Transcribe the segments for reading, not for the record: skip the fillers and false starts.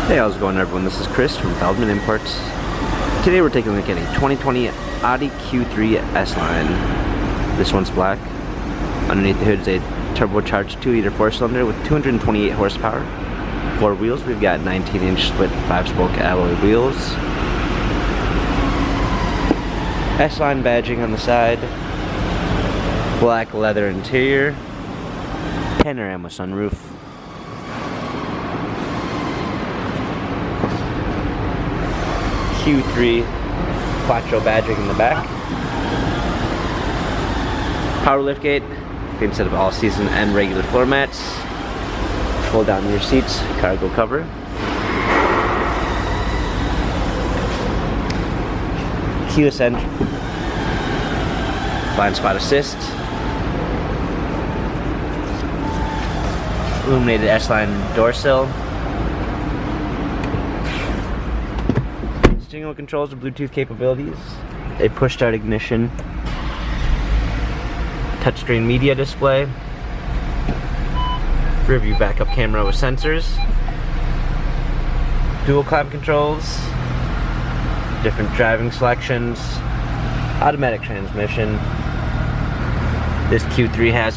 Hey, how's it going, everyone? This is Chris from Feldmann Imports. Today we're taking a look at a 2020 Audi Q3 S-Line. This one's black. Underneath the hood is a turbocharged 2-liter 4-cylinder with 228 horsepower. 4 wheels, we've got 19-inch split 5-spoke alloy wheels. S-Line badging on the side. Black leather interior. Panorama sunroof. Q3 Quattro badging in the back. Power liftgate, instead of all season and regular floor mats. Pull down your seats, cargo cover. Keyless entry. Blind spot assist. Illuminated S-Line door sill. Steering controls with Bluetooth capabilities, a push start ignition, touchscreen media display, rear view backup camera with sensors, dual climate controls, different driving selections, automatic transmission. This Q3 has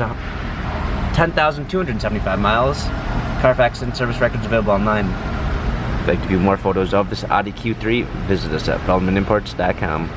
10,275 miles. Carfax and service records available online. If you'd like to view more photos of this Audi Q3, visit us at feldmannimports.com.